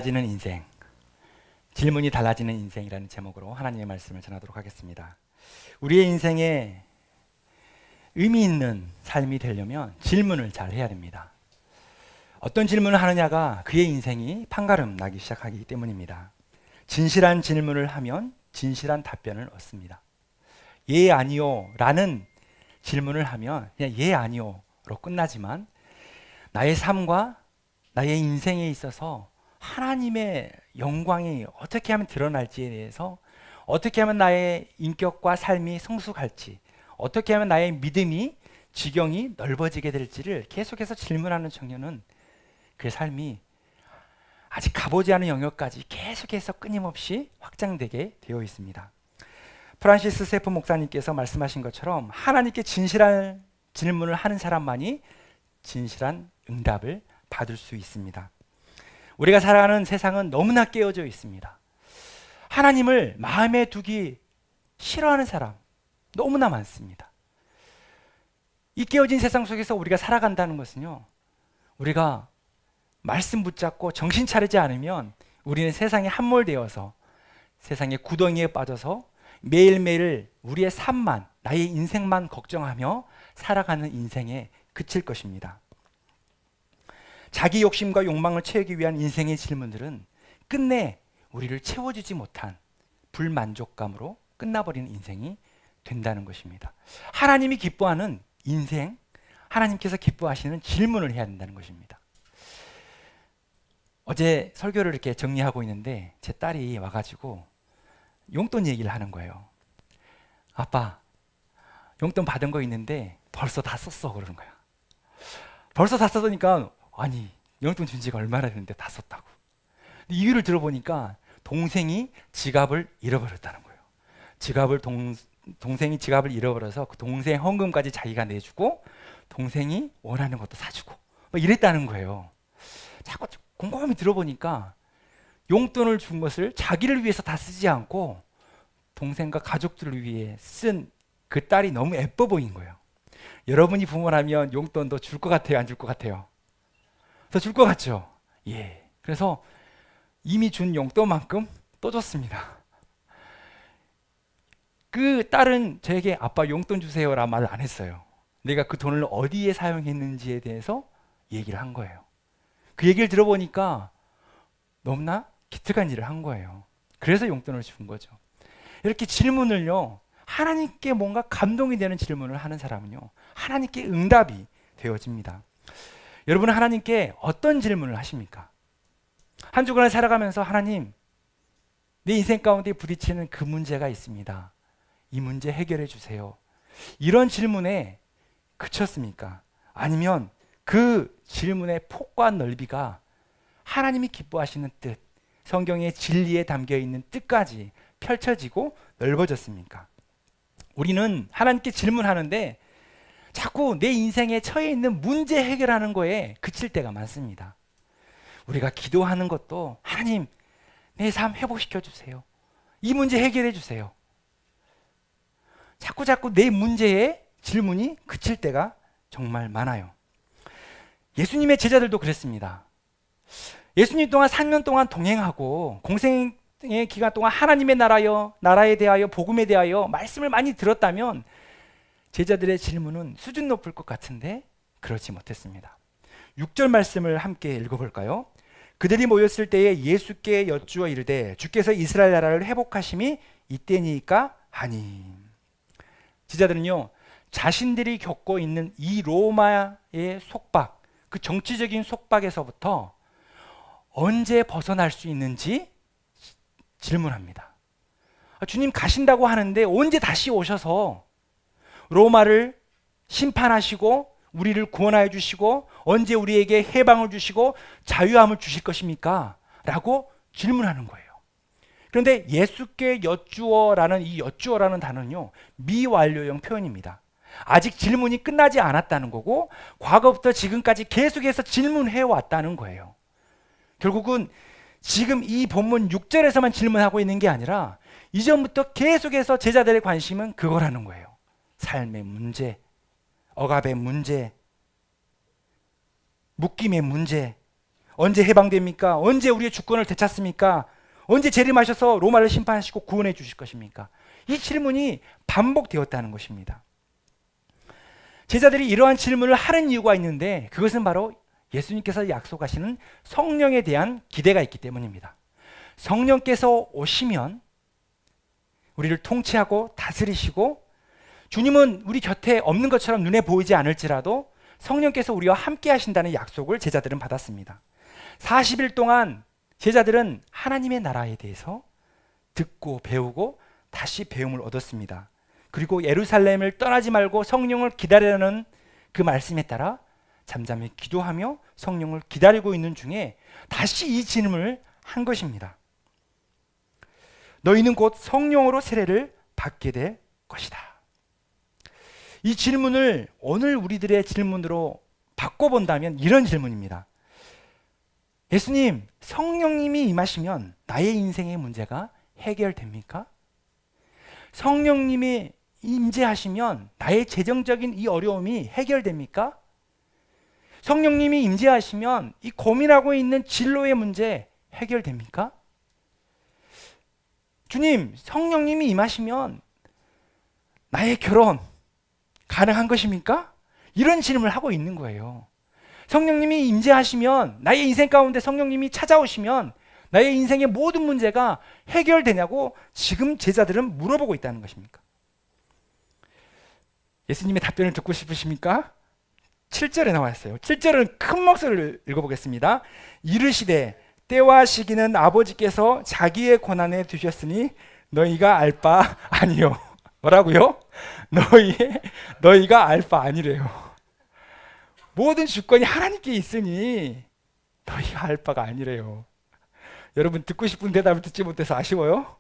달라지는 인생, 질문이 달라지는 인생이라는 제목으로 하나님의 말씀을 전하도록 하겠습니다. 우리의 인생에 의미 있는 삶이 되려면 질문을 잘 해야 됩니다. 어떤 질문을 하느냐가 그의 인생이 판가름 나기 시작하기 때문입니다. 진실한 질문을 하면 진실한 답변을 얻습니다. 예, 아니요 라는 질문을 하면 그냥 예, 아니요로 끝나지만 나의 삶과 나의 인생에 있어서 하나님의 영광이 어떻게 하면 드러날지에 대해서, 어떻게 하면 나의 인격과 삶이 성숙할지, 어떻게 하면 나의 믿음이 지경이 넓어지게 될지를 계속해서 질문하는 청년은 그의 삶이 아직 가보지 않은 영역까지 계속해서 끊임없이 확장되게 되어 있습니다. 프란시스 세프 목사님께서 말씀하신 것처럼 하나님께 진실한 질문을 하는 사람만이 진실한 응답을 받을 수 있습니다. 우리가 살아가는 세상은 너무나 깨어져 있습니다. 하나님을 마음에 두기 싫어하는 사람 너무나 많습니다. 이 깨어진 세상 속에서 우리가 살아간다는 것은요, 우리가 말씀 붙잡고 정신 차리지 않으면 우리는 세상에 함몰되어서 세상의 구덩이에 빠져서 매일매일 우리의 삶만, 나의 인생만 걱정하며 살아가는 인생에 그칠 것입니다. 자기 욕심과 욕망을 채우기 위한 인생의 질문들은 끝내 우리를 채워주지 못한 불만족감으로 끝나버리는 인생이 된다는 것입니다. 하나님이 기뻐하는 인생, 하나님께서 기뻐하시는 질문을 해야 된다는 것입니다. 어제 설교를 이렇게 정리하고 있는데 제 딸이 와가지고 용돈 얘기를 하는 거예요. 아빠, 용돈 받은 거 있는데 벌써 다 썼어 그러는 거야. 벌써 다 썼으니까 아니, 용돈 준 지가 얼마나 됐는데 다 썼다고. 근데 이 이유를 들어보니까 동생이 지갑을 잃어버렸다는 거예요. 동생이 지갑을 잃어버려서 그 동생 헌금까지 자기가 내주고 동생이 원하는 것도 사주고 뭐 이랬다는 거예요. 자꾸 곰곰이 들어보니까 용돈을 준 것을 자기를 위해서 다 쓰지 않고 동생과 가족들을 위해 쓴 그 딸이 너무 예뻐 보인 거예요. 여러분이 부모라면 용돈도 줄 것 같아요, 안 줄 것 같아요? 더 줄 것 같죠? 예. 그래서 이미 준 용돈만큼 또 줬습니다. 그 딸은 저에게 아빠 용돈 주세요라 말을 안 했어요. 내가 그 돈을 어디에 사용했는지에 대해서 얘기를 한 거예요. 그 얘기를 들어보니까 너무나 기특한 일을 한 거예요. 그래서 용돈을 준 거죠. 이렇게 질문을요, 하나님께 뭔가 감동이 되는 질문을 하는 사람은요, 하나님께 응답이 되어집니다. 여러분은 하나님께 어떤 질문을 하십니까? 한 주간을 살아가면서 하나님, 내 인생 가운데 부딪히는 그 문제가 있습니다. 이 문제 해결해 주세요. 이런 질문에 그쳤습니까? 아니면 그 질문의 폭과 넓이가 하나님이 기뻐하시는 뜻, 성경의 진리에 담겨 있는 뜻까지 펼쳐지고 넓어졌습니까? 우리는 하나님께 질문하는데 자꾸 내 인생에 처해 있는 문제 해결하는 거에 그칠 때가 많습니다. 우리가 기도하는 것도 하나님, 내 삶 회복시켜 주세요. 이 문제 해결해 주세요. 자꾸 내 문제에 질문이 그칠 때가 정말 많아요. 예수님의 제자들도 그랬습니다. 예수님 동안 3년 동안 동행하고 공생의 기간 동안 하나님의 나라에 대하여 복음에 대하여 말씀을 많이 들었다면 제자들의 질문은 수준 높을 것 같은데 그렇지 못했습니다. 6절 말씀을 함께 읽어볼까요? 그들이 모였을 때에 예수께 여쭈어 이르되 주께서 이스라엘 나라를 회복하심이 이때니까 하니. 제자들은요, 자신들이 겪고 있는 이 로마의 속박, 그 정치적인 속박에서부터 언제 벗어날 수 있는지 질문합니다. 주님 가신다고 하는데 언제 다시 오셔서 로마를 심판하시고 우리를 구원하여 주시고 언제 우리에게 해방을 주시고 자유함을 주실 것입니까? 라고 질문하는 거예요. 그런데 예수께 여쭈어라는 이 여쭈어라는 단어는요, 미완료형 표현입니다. 아직 질문이 끝나지 않았다는 거고 과거부터 지금까지 계속해서 질문해 왔다는 거예요. 결국은 지금 이 본문 6절에서만 질문하고 있는 게 아니라 이전부터 계속해서 제자들의 관심은 그거라는 거예요. 삶의 문제, 억압의 문제, 묶임의 문제, 언제 해방됩니까? 언제 우리의 주권을 되찾습니까? 언제 재림하셔서 로마를 심판하시고 구원해 주실 것입니까? 이 질문이 반복되었다는 것입니다. 제자들이 이러한 질문을 하는 이유가 있는데 그것은 바로 예수님께서 약속하시는 성령에 대한 기대가 있기 때문입니다. 성령께서 오시면 우리를 통치하고 다스리시고, 주님은 우리 곁에 없는 것처럼 눈에 보이지 않을지라도 성령께서 우리와 함께 하신다는 약속을 제자들은 받았습니다. 40일 동안 제자들은 하나님의 나라에 대해서 듣고 배우고 다시 배움을 얻었습니다. 그리고 예루살렘을 떠나지 말고 성령을 기다리라는 그 말씀에 따라 잠잠히 기도하며 성령을 기다리고 있는 중에 다시 이 질문을 한 것입니다. 너희는 곧 성령으로 세례를 받게 될 것이다. 이 질문을 오늘 우리들의 질문으로 바꿔본다면 이런 질문입니다. 예수님, 성령님이 임하시면 나의 인생의 문제가 해결됩니까? 성령님이 임재하시면 나의 재정적인 이 어려움이 해결됩니까? 성령님이 임재하시면 이 고민하고 있는 진로의 문제 해결됩니까? 주님, 성령님이 임하시면 나의 결혼 가능한 것입니까? 이런 질문을 하고 있는 거예요. 성령님이 임재하시면, 나의 인생 가운데 성령님이 찾아오시면 나의 인생의 모든 문제가 해결되냐고 지금 제자들은 물어보고 있다는 것입니까? 예수님의 답변을 듣고 싶으십니까? 7절에 나와 있어요. 7절은 큰 목소리를 읽어보겠습니다. 이르시되 때와 시기는 아버지께서 자기의 권한에 두셨으니 너희가 알 바 아니요. 뭐라고요? 너희가 알 바 아니래요. 모든 주권이 하나님께 있으니 너희가 알 바가 아니래요. 여러분, 듣고 싶은 대답을 듣지 못해서 아쉬워요?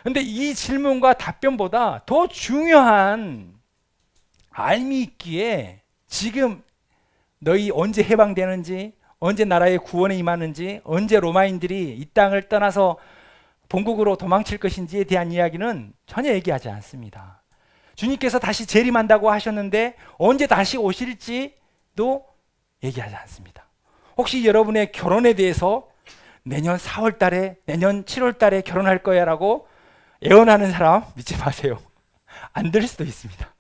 근데 이 질문과 답변보다 더 중요한 알미 있기에 지금 너희 언제 해방되는지, 언제 나라의 구원에 임하는지, 언제 로마인들이 이 땅을 떠나서 본국으로 도망칠 것인지에 대한 이야기는 전혀 얘기하지 않습니다. 주님께서 다시 재림한다고 하셨는데 언제 다시 오실지도 얘기하지 않습니다. 혹시 여러분의 결혼에 대해서 내년 4월 달에, 내년 7월 달에 결혼할 거야 라고 예언하는 사람 믿지 마세요. 안 될 수도 있습니다.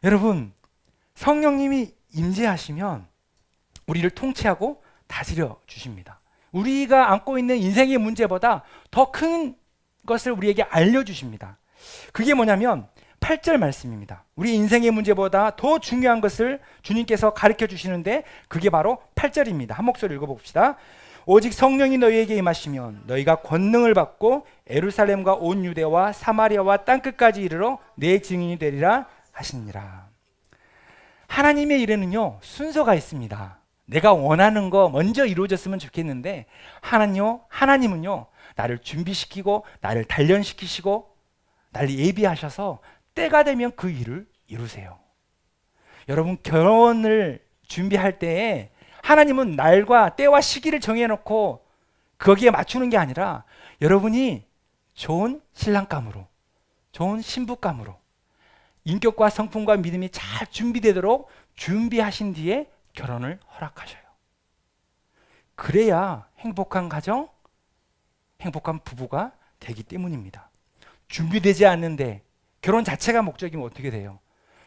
여러분, 성령님이 임재하시면 우리를 통치하고 다스려 주십니다. 우리가 안고 있는 인생의 문제보다 더 큰 것을 우리에게 알려주십니다. 그게 뭐냐면 8절 말씀입니다. 우리 인생의 문제보다 더 중요한 것을 주님께서 가르쳐 주시는데 그게 바로 8절입니다. 한 목소리 읽어봅시다. 오직 성령이 너희에게 임하시면 너희가 권능을 받고 예루살렘과 온 유대와 사마리아와 땅끝까지 이르러 내 증인이 되리라 하시니라. 하나님의 일에는요 순서가 있습니다. 내가 원하는 거 먼저 이루어졌으면 좋겠는데 하나님은요 나를 준비시키고 나를 단련시키시고 나를 예비하셔서 때가 되면 그 일을 이루세요. 여러분, 결혼을 준비할 때에 하나님은 날과 때와 시기를 정해놓고 거기에 맞추는 게 아니라 여러분이 좋은 신랑감으로, 좋은 신부감으로 인격과 성품과 믿음이 잘 준비되도록 준비하신 뒤에 결혼을 허락하셔요. 그래야 행복한 가정, 행복한 부부가 되기 때문입니다. 준비되지 않는데 결혼 자체가 목적이면 어떻게 돼요?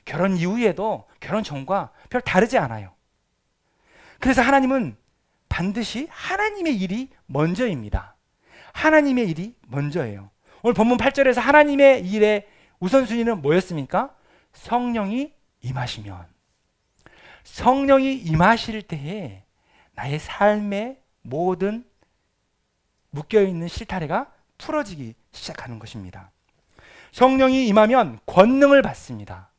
결혼 이후에도 결혼 전과 별 다르지 않아요. 그래서 하나님은 반드시 하나님의 일이 먼저입니다. 하나님의 일이 먼저예요. 오늘 본문 8절에서 하나님의 일의 우선순위는 뭐였습니까? 성령이 임하시면, 성령이 임하실 때에 나의 삶의 모든 묶여있는 실타래가 풀어지기 시작하는 것입니다. 성령이 임하면 권능을 받습니다.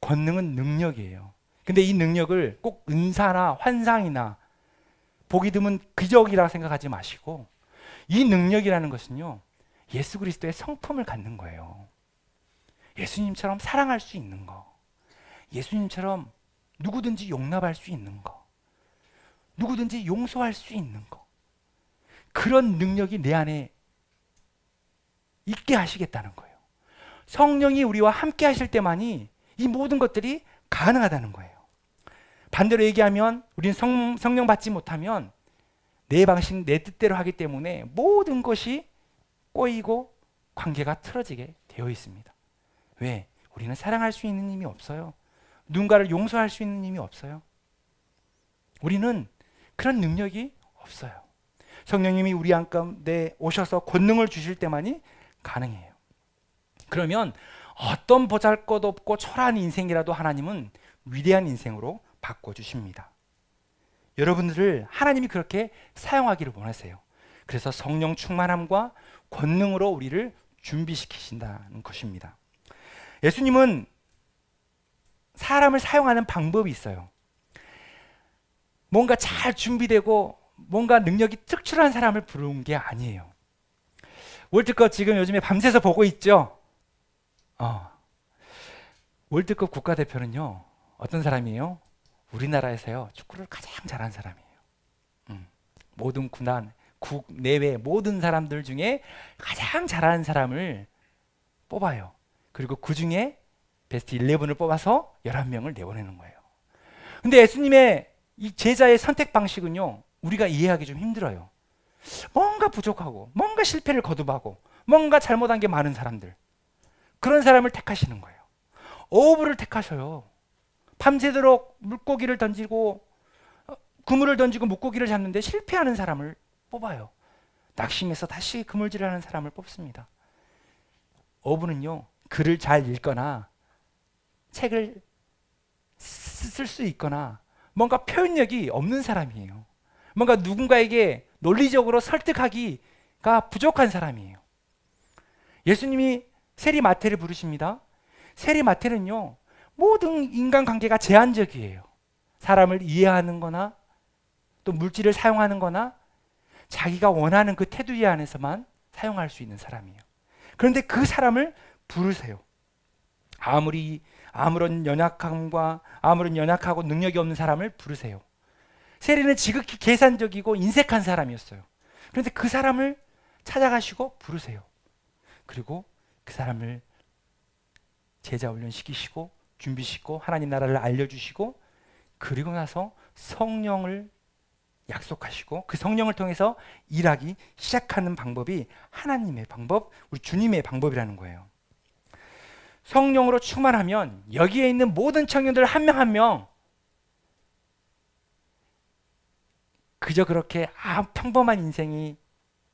권능은 능력이에요. 근데 이 능력을 꼭 은사나 환상이나 보기 드문 기적이라 생각하지 마시고, 이 능력이라는 것은요 예수 그리스도의 성품을 갖는 거예요. 예수님처럼 사랑할 수 있는 거, 예수님처럼 누구든지 용납할 수 있는 거, 누구든지 용서할 수 있는 거, 그런 능력이 내 안에 있게 하시겠다는 거예요. 성령이 우리와 함께 하실 때만이 이 모든 것들이 가능하다는 거예요. 반대로 얘기하면 우리는 성령 받지 못하면 내 방식, 내 뜻대로 하기 때문에 모든 것이 꼬이고 관계가 틀어지게 되어 있습니다. 왜? 우리는 사랑할 수 있는 힘이 없어요. 누군가를 용서할 수 있는 힘이 없어요. 우리는 그런 능력이 없어요. 성령님이 우리 안 가운데 오셔서 권능을 주실 때만이 가능해요. 그러면 어떤 보잘것없고 초라한 인생이라도 하나님은 위대한 인생으로 바꿔주십니다. 여러분들을 하나님이 그렇게 사용하기를 원하세요. 그래서 성령 충만함과 권능으로 우리를 준비시키신다는 것입니다. 예수님은 사람을 사용하는 방법이 있어요. 뭔가 잘 준비되고 뭔가 능력이 특출한 사람을 부르는 게 아니에요. 월드컵 지금 요즘에 밤새서 보고 있죠? 월드컵 국가대표는요, 어떤 사람이에요? 우리나라에서요, 축구를 가장 잘하는 사람이에요. 모든 군안, 국 내외 모든 사람들 중에 가장 잘하는 사람을 뽑아요. 그리고 그 중에 베스트 11을 뽑아서 11명을 내보내는 거예요. 근데 예수님의 이 제자의 선택 방식은요, 우리가 이해하기 좀 힘들어요. 뭔가 부족하고 뭔가 실패를 거듭하고 뭔가 잘못한 게 많은 사람들, 그런 사람을 택하시는 거예요. 어부를 택하셔요. 밤새도록 물고기를 던지고 그물을 던지고 물고기를 잡는데 실패하는 사람을 뽑아요. 낙심해서 다시 그물질을 하는 사람을 뽑습니다. 어부는요, 글을 잘 읽거나 책을 쓸 수 있거나 뭔가 표현력이 없는 사람이에요. 뭔가 누군가에게 논리적으로 설득하기가 부족한 사람이에요. 예수님이 세리마태를 부르십니다. 세리마태는요, 모든 인간관계가 제한적이에요. 사람을 이해하는 거나 또 물질을 사용하는 거나 자기가 원하는 그 테두리 안에서만 사용할 수 있는 사람이에요. 그런데 그 사람을 부르세요. 아무런 연약하고 능력이 없는 사람을 부르세요. 세리는 지극히 계산적이고 인색한 사람이었어요. 그런데 그 사람을 찾아가시고 부르세요. 그리고 그 사람을 제자 훈련시키시고 준비시키고 하나님 나라를 알려주시고, 그리고 나서 성령을 약속하시고 그 성령을 통해서 일하기 시작하는 방법이 하나님의 방법, 우리 주님의 방법이라는 거예요. 성령으로 충만하면 여기에 있는 모든 청년들 한 명 한 명 그저 그렇게 평범한 인생이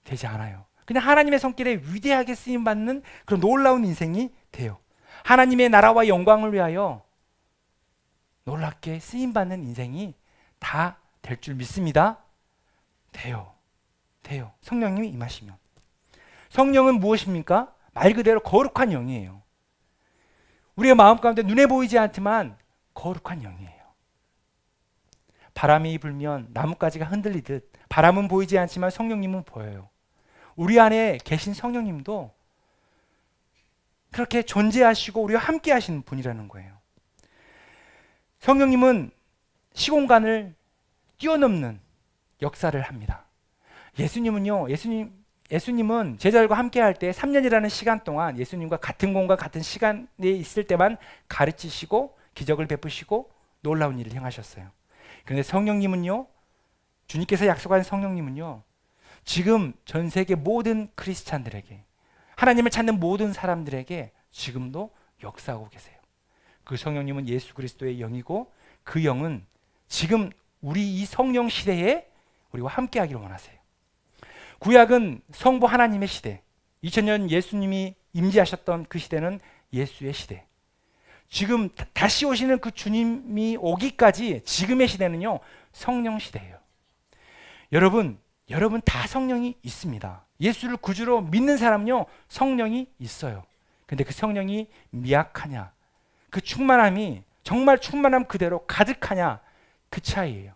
되지 않아요. 그냥 하나님의 손길에 위대하게 쓰임받는 그런 놀라운 인생이 돼요. 하나님의 나라와 영광을 위하여 놀랍게 쓰임받는 인생이 다 될 줄 믿습니다. 돼요. 성령님이 임하시면. 성령은 무엇입니까? 말 그대로 거룩한 영이에요. 우리의 마음 가운데 눈에 보이지 않지만 거룩한 영이에요. 바람이 불면 나뭇가지가 흔들리듯 바람은 보이지 않지만 성령님은 보여요. 우리 안에 계신 성령님도 그렇게 존재하시고 우리와 함께 하시는 분이라는 거예요. 성령님은 시공간을 뛰어넘는 역사를 합니다. 예수님은 제자들과 함께 할 때 3년이라는 시간 동안 예수님과 같은 공간 같은 시간에 있을 때만 가르치시고 기적을 베푸시고 놀라운 일을 행하셨어요. 그런데 성령님은요, 주님께서 약속한 성령님은요, 지금 전 세계 모든 크리스찬들에게, 하나님을 찾는 모든 사람들에게 지금도 역사하고 계세요. 그 성령님은 예수 그리스도의 영이고 그 영은 지금 우리 이 성령 시대에 우리와 함께 하기를 원하세요. 구약은 성부 하나님의 시대, 2000년 예수님이 임재하셨던 그 시대는 예수의 시대. 지금 다시 오시는 그 주님이 오기까지 지금의 시대는요, 성령 시대예요. 여러분 다 성령이 있습니다. 예수를 구주로 믿는 사람은요, 성령이 있어요. 근데 그 성령이 미약하냐, 그 충만함이 정말 충만함 그대로 가득하냐, 그 차이예요.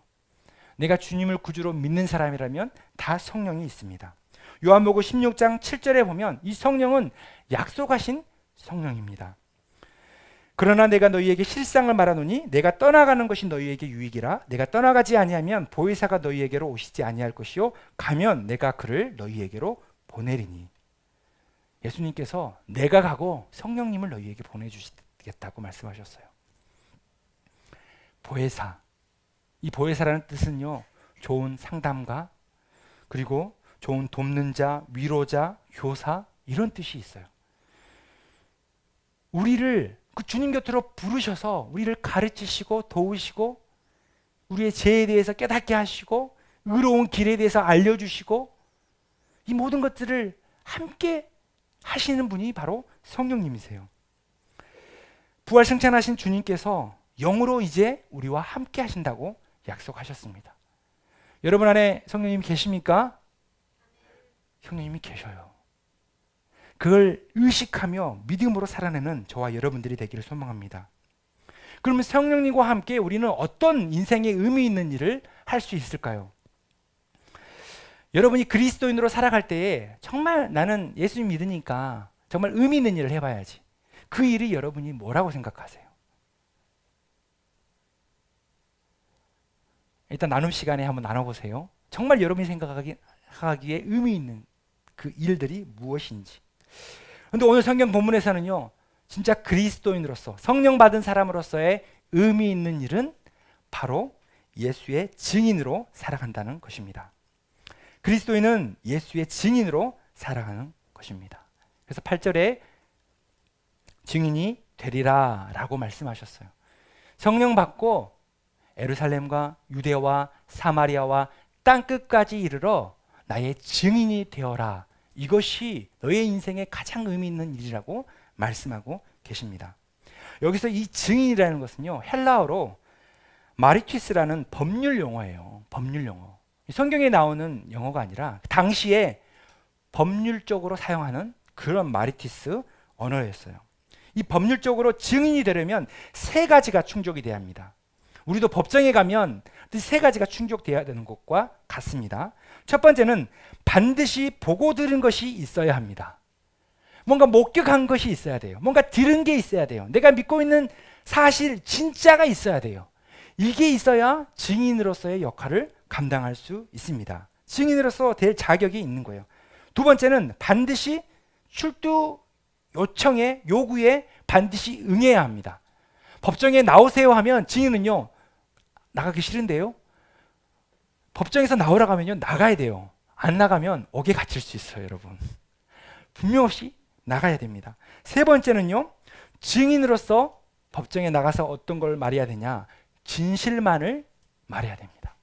내가 주님을 구주로 믿는 사람이라면 다 성령이 있습니다. 요한복음 16장 7절에 보면 이 성령은 약속하신 성령입니다. 그러나 내가 너희에게 실상을 말하노니 내가 떠나가는 것이 너희에게 유익이라. 내가 떠나가지 아니하면 보혜사가 너희에게로 오시지 아니할 것이요 가면 내가 그를 너희에게로 보내리니. 예수님께서 내가 가고 성령님을 너희에게 보내주시겠다고 말씀하셨어요. 보혜사, 이 보혜사라는 뜻은요, 좋은 상담가, 그리고 좋은 돕는 자, 위로자, 교사, 이런 뜻이 있어요. 우리를 그 주님 곁으로 부르셔서 우리를 가르치시고 도우시고 우리의 죄에 대해서 깨닫게 하시고 의로운 길에 대해서 알려주시고 이 모든 것들을 함께 하시는 분이 바로 성령님이세요. 부활 승천하신 주님께서 영으로 이제 우리와 함께 하신다고 약속하셨습니다. 여러분 안에 성령님이 계십니까? 성령님이 계셔요. 그걸 의식하며 믿음으로 살아내는 저와 여러분들이 되기를 소망합니다. 그러면 성령님과 함께 우리는 어떤 인생의 의미 있는 일을 할 수 있을까요? 여러분이 그리스도인으로 살아갈 때에 정말 나는 예수님 믿으니까 정말 의미 있는 일을 해봐야지. 그 일이 여러분이 뭐라고 생각하세요? 일단 나눔 시간에 한번 나눠보세요. 정말 여러분이 생각하기에 의미 있는 그 일들이 무엇인지. 그런데 오늘 성경 본문에서는요, 진짜 그리스도인으로서 성령 받은 사람으로서의 의미 있는 일은 바로 예수의 증인으로 살아간다는 것입니다. 그리스도인은 예수의 증인으로 살아가는 것입니다. 그래서 8절에 증인이 되리라 라고 말씀하셨어요. 성령 받고 예루살렘과 유대와 사마리아와 땅끝까지 이르러 나의 증인이 되어라. 이것이 너의 인생의 가장 의미 있는 일이라고 말씀하고 계십니다. 여기서 이 증인이라는 것은요, 헬라어로 마리튀스라는 법률 용어예요. 법률 용어. 성경에 나오는 영어가 아니라 당시에 법률적으로 사용하는 그런 마리튀스 언어였어요. 이 법률적으로 증인이 되려면 세 가지가 충족이 돼야 합니다. 우리도 법정에 가면 세 가지가 충족돼야 되는 것과 같습니다. 첫 번째는 반드시 보고 들은 것이 있어야 합니다. 뭔가 목격한 것이 있어야 돼요. 뭔가 들은 게 있어야 돼요. 내가 믿고 있는 사실 진짜가 있어야 돼요. 이게 있어야 증인으로서의 역할을 감당할 수 있습니다. 증인으로서 될 자격이 있는 거예요. 두 번째는 반드시 출두 요청에 요구에 반드시 응해야 합니다. 법정에 나오세요 하면 증인은요, 나가기 싫은데요, 법정에서 나오라고 하면요, 나가야 돼요. 안 나가면 옥에 갇힐 수 있어요. 여러분, 분명 없이 나가야 됩니다. 세 번째는요, 증인으로서 법정에 나가서 어떤 걸 말해야 되냐, 진실만을 말해야 됩니다.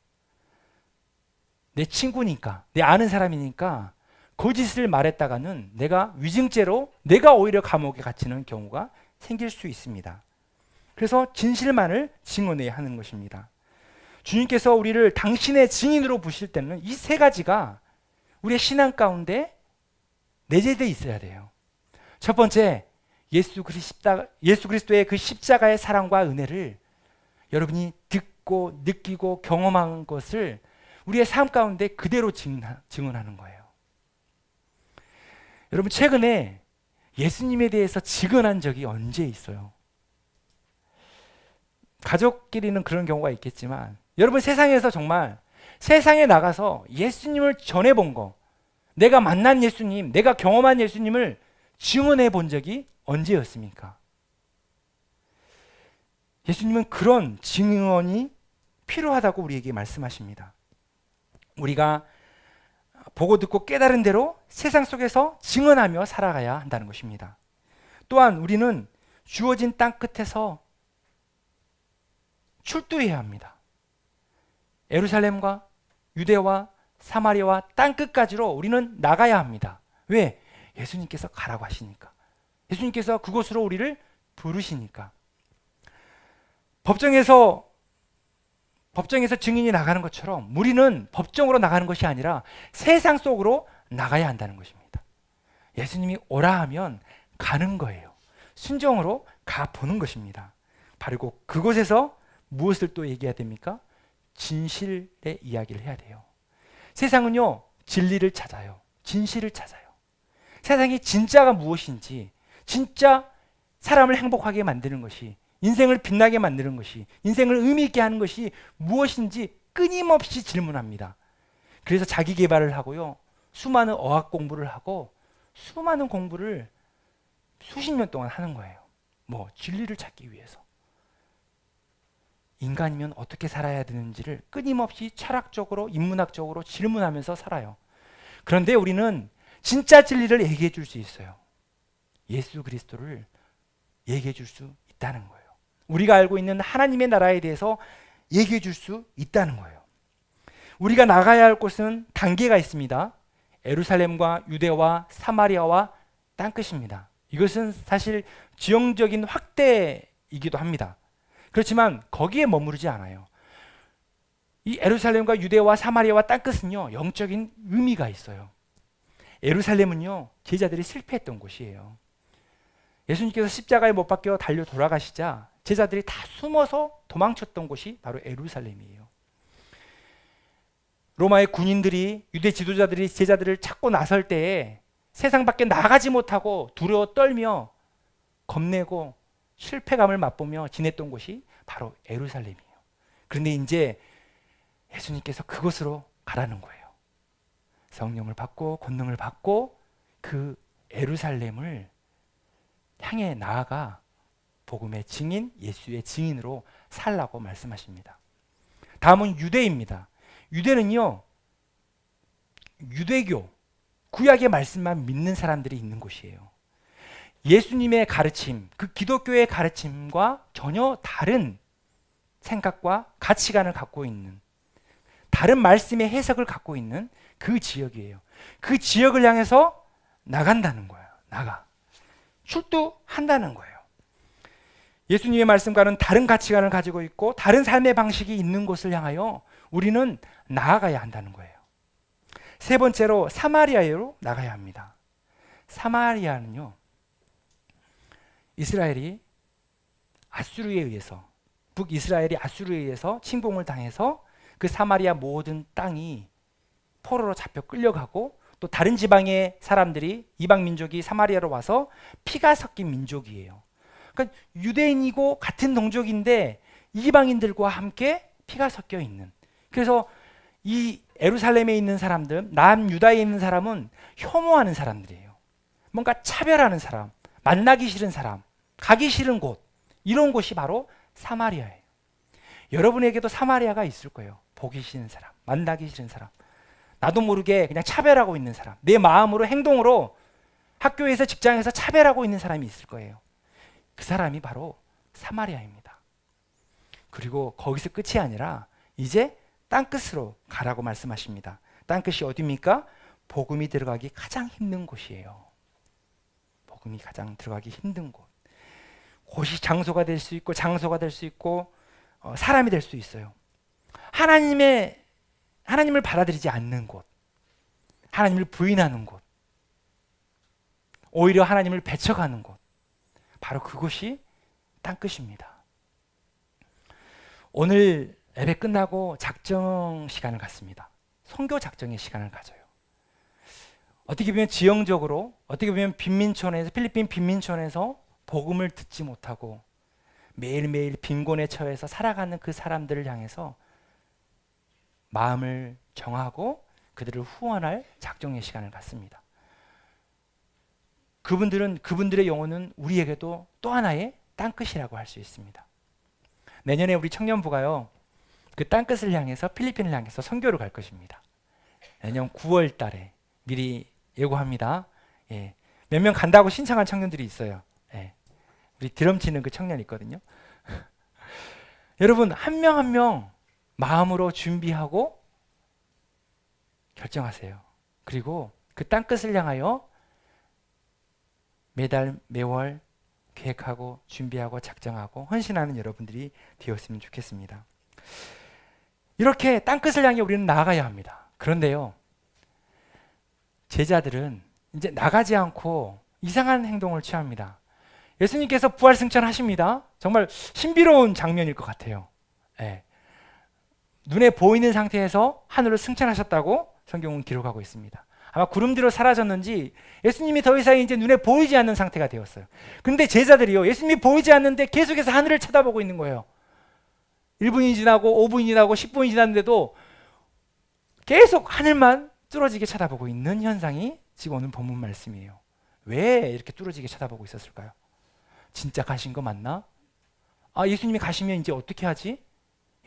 내 친구니까, 내 아는 사람이니까 거짓을 말했다가는 내가 위증죄로 내가 오히려 감옥에 갇히는 경우가 생길 수 있습니다. 그래서 진실만을 증언해야 하는 것입니다. 주님께서 우리를 당신의 증인으로 부실 때는 이 세 가지가 우리의 신앙 가운데 내재되어 있어야 돼요. 첫 번째, 예수 그리스도의 그 십자가의 사랑과 은혜를 여러분이 듣고 느끼고 경험한 것을 우리의 삶 가운데 그대로 증언하는 거예요. 여러분, 최근에 예수님에 대해서 증언한 적이 언제 있어요? 가족끼리는 그런 경우가 있겠지만 여러분, 세상에서 정말 세상에 나가서 예수님을 전해본 거, 내가 만난 예수님, 내가 경험한 예수님을 증언해 본 적이 언제였습니까? 예수님은 그런 증언이 필요하다고 우리에게 말씀하십니다. 우리가 보고 듣고 깨달은 대로 세상 속에서 증언하며 살아가야 한다는 것입니다. 또한 우리는 주어진 땅 끝에서 출두해야 합니다. 예루살렘과 유대와 사마리아와 땅 끝까지로 우리는 나가야 합니다. 왜? 예수님께서 가라고 하시니까. 예수님께서 그곳으로 우리를 부르시니까. 법정에서 증인이 나가는 것처럼 우리는 법정으로 나가는 것이 아니라 세상 속으로 나가야 한다는 것입니다. 예수님이 오라 하면 가는 거예요. 순종으로 가보는 것입니다. 바로 그곳에서 무엇을 또 얘기해야 됩니까? 진실의 이야기를 해야 돼요. 세상은요, 진리를 찾아요. 진실을 찾아요. 세상이 진짜가 무엇인지, 진짜 사람을 행복하게 만드는 것이, 인생을 빛나게 만드는 것이, 인생을 의미 있게 하는 것이 무엇인지 끊임없이 질문합니다. 그래서 자기 개발을 하고요, 수많은 어학 공부를 하고 수많은 공부를 수십 년 동안 하는 거예요. 진리를 찾기 위해서. 인간이면 어떻게 살아야 되는지를 끊임없이 철학적으로 인문학적으로 질문하면서 살아요. 그런데 우리는 진짜 진리를 얘기해 줄 수 있어요. 예수 그리스도를 얘기해 줄 수 있다는 거예요. 우리가 알고 있는 하나님의 나라에 대해서 얘기해 줄 수 있다는 거예요. 우리가 나가야 할 곳은 단계가 있습니다. 예루살렘과 유대와 사마리아와 땅끝입니다. 이것은 사실 지형적인 확대이기도 합니다. 그렇지만 거기에 머무르지 않아요. 이 예루살렘과 유대와 사마리아와 땅끝은요, 영적인 의미가 있어요. 예루살렘은요, 제자들이 실패했던 곳이에요. 예수님께서 십자가에 못 박혀 달려 돌아가시자 제자들이 다 숨어서 도망쳤던 곳이 바로 예루살렘이에요. 로마의 군인들이, 유대 지도자들이 제자들을 찾고 나설 때에 세상 밖에 나가지 못하고 두려워 떨며 겁내고 실패감을 맛보며 지냈던 곳이 바로 예루살렘이에요. 그런데 이제 예수님께서 그곳으로 가라는 거예요. 성령을 받고 권능을 받고 그 예루살렘을 향해 나아가 복음의 증인, 예수의 증인으로 살라고 말씀하십니다. 다음은 유대입니다. 유대는요, 유대교, 구약의 말씀만 믿는 사람들이 있는 곳이에요. 예수님의 가르침, 그 기독교의 가르침과 전혀 다른 생각과 가치관을 갖고 있는, 다른 말씀의 해석을 갖고 있는 그 지역이에요. 그 지역을 향해서 나간다는 거예요. 출두한다는 거예요. 예수님의 말씀과는 다른 가치관을 가지고 있고 다른 삶의 방식이 있는 곳을 향하여 우리는 나아가야 한다는 거예요. 세 번째로 사마리아로 나가야 합니다. 사마리아는요, 이스라엘이 아수르에 의해서, 북이스라엘이 아수르에 의해서 침공을 당해서 그 사마리아 모든 땅이 포로로 잡혀 끌려가고 또 다른 지방의 사람들이, 이방 민족이 사마리아로 와서 피가 섞인 민족이에요. 그러니까 유대인이고 같은 동족인데 이방인들과 함께 피가 섞여 있는, 그래서 이 예루살렘에 있는 사람들, 남유다에 있는 사람은 혐오하는 사람들이에요. 뭔가 차별하는 사람, 만나기 싫은 사람, 가기 싫은 곳, 이런 곳이 바로 사마리아예요. 여러분에게도 사마리아가 있을 거예요. 보기 싫은 사람, 만나기 싫은 사람, 나도 모르게 그냥 차별하고 있는 사람, 내 마음으로, 행동으로 학교에서, 직장에서 차별하고 있는 사람이 있을 거예요. 그 사람이 바로 사마리아입니다. 그리고 거기서 끝이 아니라 이제 땅끝으로 가라고 말씀하십니다. 땅끝이 어디입니까? 복음이 들어가기 가장 힘든 곳이에요. 복음이 가장 들어가기 힘든 곳. 곳이 장소가 될 수 있고, 장소가 될 수 있고, 사람이 될 수 있어요. 하나님을 받아들이지 않는 곳, 하나님을 부인하는 곳, 오히려 하나님을 배척하는 곳, 바로 그곳이 땅끝입니다. 오늘 예배 끝나고 작정 시간을 갖습니다. 선교 작정의 시간을 가져요. 어떻게 보면 지형적으로, 어떻게 보면 빈민촌에서, 필리핀 빈민촌에서 복음을 듣지 못하고 매일매일 빈곤에 처해서 살아가는 그 사람들을 향해서 마음을 정하고 그들을 후원할 작정의 시간을 갖습니다. 그분들의 영혼은 우리에게도 또 하나의 땅끝이라고 할 수 있습니다. 내년에 우리 청년부가요, 그 땅끝을 향해서, 필리핀을 향해서 선교를 갈 것입니다. 내년 9월 달에 미리 예고합니다. 예. 몇 명 간다고 신청한 청년들이 있어요. 예. 우리 드럼 치는 그 청년 있거든요. 여러분, 한 명 한 명 마음으로 준비하고 결정하세요. 그리고 그 땅끝을 향하여 매달, 매월 계획하고 준비하고 작정하고 헌신하는 여러분들이 되었으면 좋겠습니다. 이렇게 땅끝을 향해 우리는 나아가야 합니다. 그런데요, 제자들은 이제 나가지 않고 이상한 행동을 취합니다. 예수님께서 부활승천하십니다. 정말 신비로운 장면일 것 같아요. 예. 눈에 보이는 상태에서 하늘로 승천하셨다고 성경은 기록하고 있습니다. 아마 구름 뒤로 사라졌는지 예수님이 더 이상 이제 눈에 보이지 않는 상태가 되었어요. 근데 제자들이요, 예수님이 보이지 않는데 계속해서 하늘을 쳐다보고 있는 거예요. 1분이 지나고 5분이 지나고 10분이 지났는데도 계속 하늘만 뚫어지게 쳐다보고 있는 현상이 지금 오늘 본문 말씀이에요. 왜 이렇게 뚫어지게 쳐다보고 있었을까요? 진짜 가신 거 맞나? 예수님이 가시면 이제 어떻게 하지?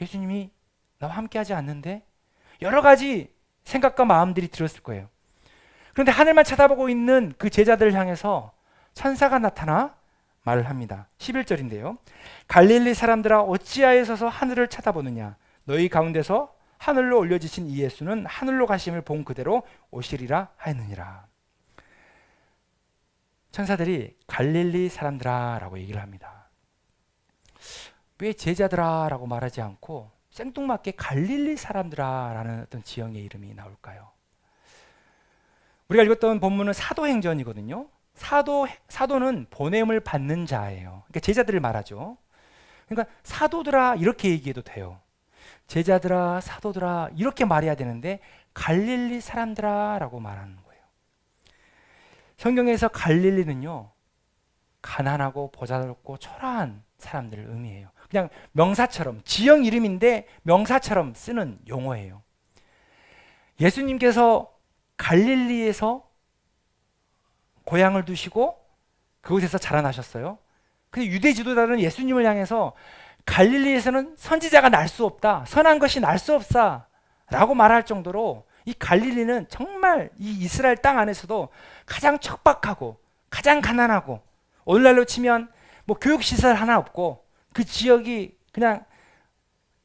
예수님이 나와 함께 하지 않는데? 여러 가지 생각과 마음들이 들었을 거예요. 그런데 하늘만 쳐다보고 있는 그 제자들을 향해서 천사가 나타나 말을 합니다. 11절인데요. 갈릴리 사람들아 어찌하여 서서 하늘을 쳐다보느냐? 너희 가운데서 하늘로 올려지신 이 예수는 하늘로 가심을 본 그대로 오시리라 하였느니라. 천사들이 갈릴리 사람들아 라고 얘기를 합니다. 왜 제자들아 라고 말하지 않고 생뚱맞게 갈릴리 사람들아 라는 어떤 지형의 이름이 나올까요? 우리가 읽었던 본문은 사도행전이거든요. 사도는 보냄을 받는 자예요. 그러니까 제자들을 말하죠. 그러니까 사도들아 이렇게 얘기해도 돼요. 제자들아 사도들아 이렇게 말해야 되는데 갈릴리 사람들아 라고 말하는 거예요. 성경에서 갈릴리는요 가난하고 보잘롭고 초라한 사람들을 의미해요. 그냥 명사처럼 지형 이름인데 명사처럼 쓰는 용어예요. 예수님께서 갈릴리에서 고향을 두시고 그곳에서 자라나셨어요. 근데 유대 지도자들은 예수님을 향해서 갈릴리에서는 선지자가 날 수 없다, 선한 것이 날 수 없다 라고 말할 정도로 이 갈릴리는 정말 이 이스라엘 땅 안에서도 가장 척박하고 가장 가난하고 오늘날로 치면 뭐 교육시설 하나 없고 그 지역이 그냥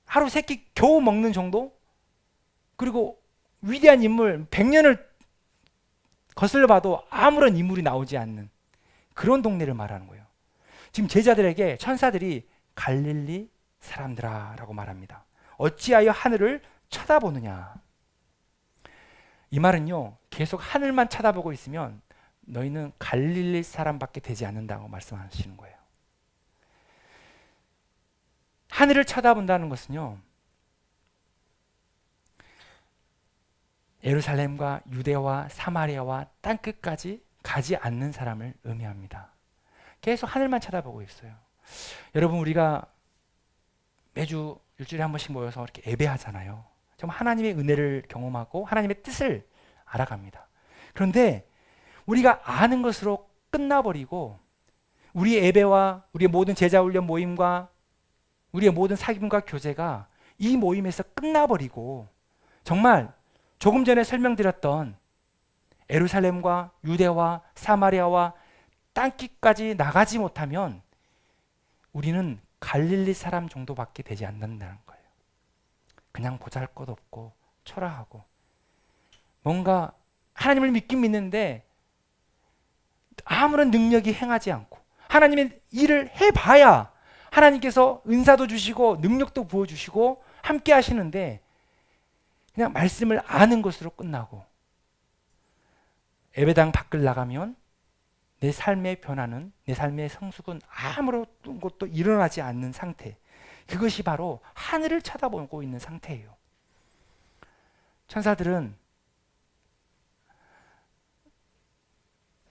하루 세 끼 겨우 먹는 정도? 그리고 위대한 인물 100년을 거슬러 봐도 아무런 인물이 나오지 않는 그런 동네를 말하는 거예요. 지금 제자들에게 천사들이 갈릴리 사람들아 라고 말합니다. 어찌하여 하늘을 쳐다보느냐. 이 말은요 계속 하늘만 쳐다보고 있으면 너희는 갈릴리 사람밖에 되지 않는다고 말씀하시는 거예요. 하늘을 쳐다본다는 것은요 예루살렘과 유대와 사마리아와 땅끝까지 가지 않는 사람을 의미합니다. 계속 하늘만 쳐다보고 있어요. 여러분 우리가 매주 일주일에 한 번씩 모여서 이렇게 예배하잖아요. 정말 하나님의 은혜를 경험하고 하나님의 뜻을 알아갑니다. 그런데 우리가 아는 것으로 끝나버리고 우리의 예배와 우리의 모든 제자훈련 모임과 우리의 모든 사귐과 교제가 이 모임에서 끝나버리고 정말 조금 전에 설명드렸던 예루살렘과 유대와 사마리아와 땅끝까지 나가지 못하면 우리는 갈릴리 사람 정도밖에 되지 않는다는 거예요. 그냥 보잘것없고 초라하고 뭔가 하나님을 믿긴 믿는데 아무런 능력이 행하지 않고 하나님의 일을 해봐야 하나님께서 은사도 주시고 능력도 부어주시고 함께 하시는데 그냥 말씀을 아는 것으로 끝나고 예배당 밖을 나가면 내 삶의 변화는 내 삶의 성숙은 아무런 것도 일어나지 않는 상태. 그것이 바로 하늘을 쳐다보고 있는 상태예요. 천사들은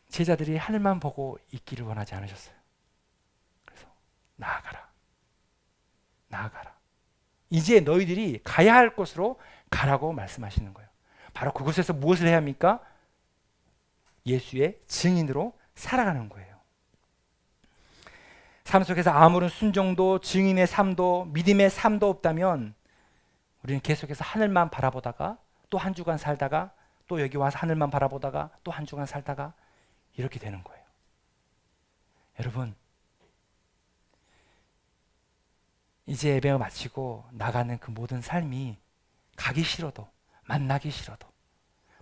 제자들이 하늘만 보고 있기를 원하지 않으셨어요. 그래서 나아가라. 나아가라. 이제 너희들이 가야 할 곳으로 가라고 말씀하시는 거예요. 바로 그곳에서 무엇을 해야 합니까? 예수의 증인으로 살아가는 거예요. 삶 속에서 아무런 순종도 증인의 삶도 믿음의 삶도 없다면 우리는 계속해서 하늘만 바라보다가 또 한 주간 살다가 또 여기 와서 하늘만 바라보다가 또 한 주간 살다가 이렇게 되는 거예요. 여러분 이제 예배를 마치고 나가는 그 모든 삶이 가기 싫어도 만나기 싫어도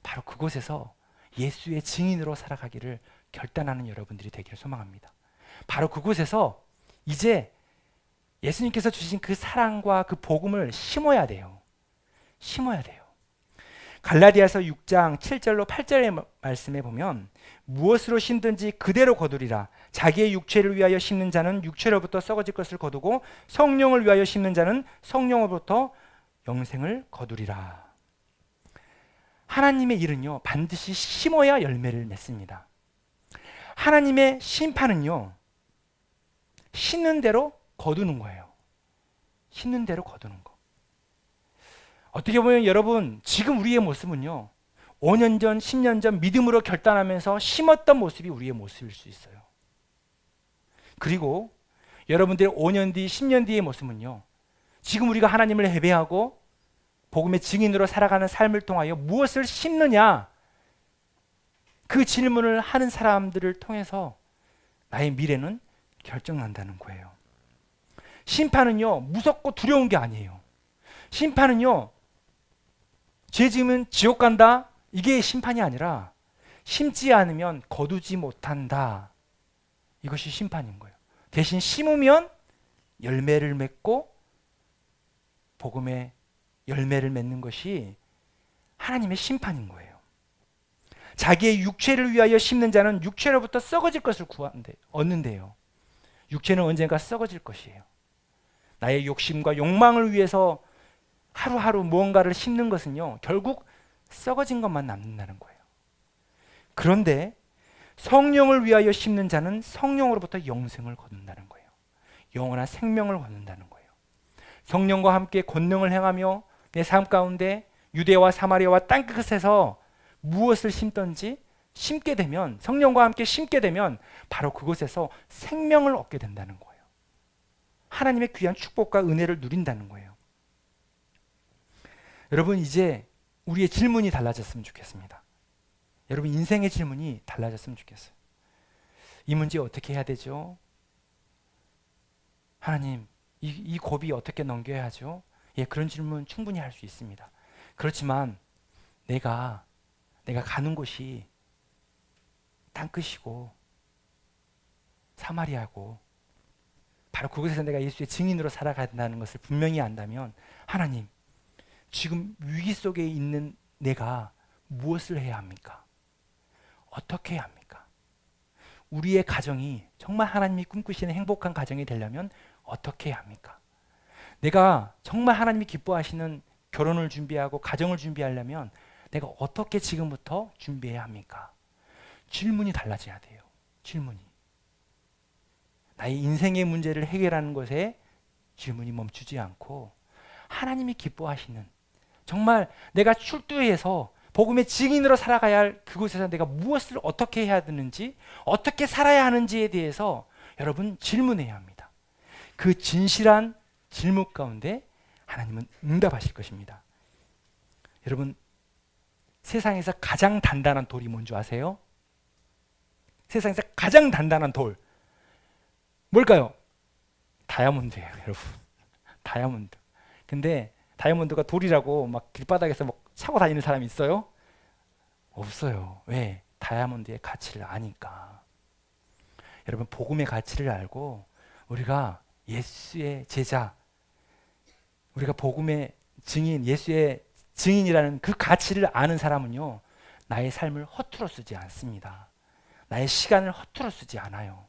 바로 그곳에서 예수의 증인으로 살아가기를 결단하는 여러분들이 되기를 소망합니다. 바로 그곳에서 이제 예수님께서 주신 그 사랑과 그 복음을 심어야 돼요. 심어야 돼요. 갈라디아서 6장 7절로 8절의 말씀에 보면 무엇으로 심든지 그대로 거두리라. 자기의 육체를 위하여 심는 자는 육체로부터 썩어질 것을 거두고 성령을 위하여 심는 자는 성령으로부터 영생을 거두리라. 하나님의 일은요 반드시 심어야 열매를 맺습니다. 하나님의 심판은요 심는 대로 거두는 거예요. 심는 대로 거두는 거. 어떻게 보면 여러분 지금 우리의 모습은요 5년 전 10년 전 믿음으로 결단하면서 심었던 모습이 우리의 모습일 수 있어요. 그리고 여러분들의 5년 뒤 10년 뒤의 모습은요 지금 우리가 하나님을 예배하고 복음의 증인으로 살아가는 삶을 통하여 무엇을 심느냐, 그 질문을 하는 사람들을 통해서 나의 미래는 결정난다는 거예요. 심판은요, 무섭고 두려운 게 아니에요. 심판은요, 죄 지으면 지옥 간다, 이게 심판이 아니라 심지 않으면 거두지 못한다, 이것이 심판인 거예요. 대신 심으면 열매를 맺고 복음의 열매를 맺는 것이 하나님의 심판인 거예요. 자기의 육체를 위하여 심는 자는 육체로부터 썩어질 것을 얻는데요. 육체는 언젠가 썩어질 것이에요. 나의 욕심과 욕망을 위해서 하루하루 무언가를 심는 것은요, 결국 썩어진 것만 남는다는 거예요. 그런데 성령을 위하여 심는 자는 성령으로부터 영생을 거둔다는 거예요. 영원한 생명을 거둔다는 거예요. 성령과 함께 권능을 행하며 내 삶 가운데 유대와 사마리아와 땅끝에서 무엇을 심든지 심게 되면, 성령과 함께 심게 되면 바로 그곳에서 생명을 얻게 된다는 거예요. 하나님의 귀한 축복과 은혜를 누린다는 거예요. 여러분, 이제 우리의 질문이 달라졌으면 좋겠습니다. 여러분, 인생의 질문이 달라졌으면 좋겠어요. 이 문제 어떻게 해야 되죠? 하나님, 이 고비 어떻게 넘겨야 하죠? 예, 그런 질문 충분히 할 수 있습니다. 그렇지만 내가 가는 곳이 땅끝이고 사마리아고 바로 그곳에서 내가 예수의 증인으로 살아간다는 것을 분명히 안다면, 하나님, 지금 위기 속에 있는 내가 무엇을 해야 합니까? 어떻게 해야 합니까? 우리의 가정이 정말 하나님이 꿈꾸시는 행복한 가정이 되려면 어떻게 해야 합니까? 내가 정말 하나님이 기뻐하시는 결혼을 준비하고 가정을 준비하려면 내가 어떻게 지금부터 준비해야 합니까? 질문이 달라져야 돼요. 질문이. 나의 인생의 문제를 해결하는 것에 질문이 멈추지 않고 하나님이 기뻐하시는, 정말 내가 출두해서 복음의 증인으로 살아가야 할 그곳에서 내가 무엇을 어떻게 해야 되는지, 어떻게 살아야 하는지에 대해서 여러분 질문해야 합니다. 그 진실한 질문 가운데 하나님은 응답하실 것입니다. 여러분, 세상에서 가장 단단한 돌이 뭔지 아세요? 세상에서 가장 단단한 돌 뭘까요? 다이아몬드예요, 여러분. 다이아몬드. 근데 다이아몬드가 돌이라고 막 길바닥에서 막 차고 다니는 사람이 있어요? 없어요. 왜? 다이아몬드의 가치를 아니까. 여러분, 복음의 가치를 알고 우리가 예수의 제자, 우리가 복음의 증인, 예수의 증인이라는 그 가치를 아는 사람은요, 나의 삶을 허투루 쓰지 않습니다. 나의 시간을 허투루 쓰지 않아요.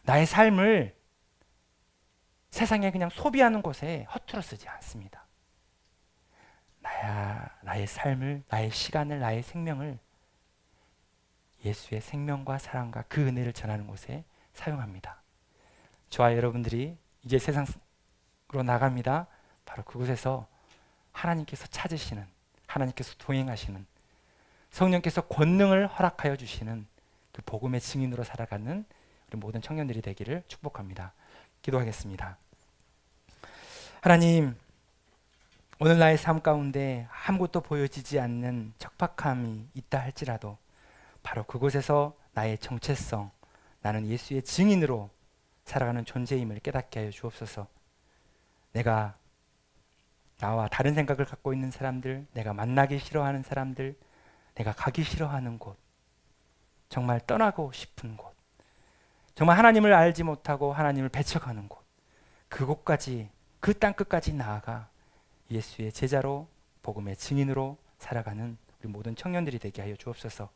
나의 삶을 세상에 그냥 소비하는 곳에 허투루 쓰지 않습니다. 나의 삶을, 나의 시간을, 나의 생명을 예수의 생명과 사랑과 그 은혜를 전하는 곳에 사용합니다. 저와 여러분들이 이제 세상으로 나갑니다. 바로 그곳에서 하나님께서 찾으시는, 하나님께서 동행하시는, 성령께서 권능을 허락하여 주시는 그 복음의 증인으로 살아가는 우리 모든 청년들이 되기를 축복합니다. 기도하겠습니다. 하나님, 오늘 나의 삶 가운데 아무것도 보여지지 않는 적박함이 있다 할지라도 바로 그곳에서 나의 정체성, 나는 예수의 증인으로 살아가는 존재임을 깨닫게 하여 주옵소서. 내가 나와 다른 생각을 갖고 있는 사람들, 내가 만나기 싫어하는 사람들, 내가 가기 싫어하는 곳, 정말 떠나고 싶은 곳, 정말 하나님을 알지 못하고 하나님을 배척하는 곳, 그곳까지, 그 땅끝까지 나아가 예수의 제자로 복음의 증인으로 살아가는 우리 모든 청년들이 되게 하여 주옵소서.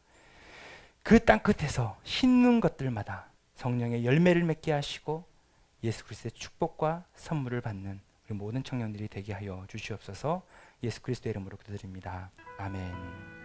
그 땅끝에서 심는 것들마다 성령의 열매를 맺게 하시고 예수 그리스도의 축복과 선물을 받는 우리 모든 청년들이 되게 하여 주시옵소서. 예수 그리스도의 이름으로 기도드립니다. 아멘.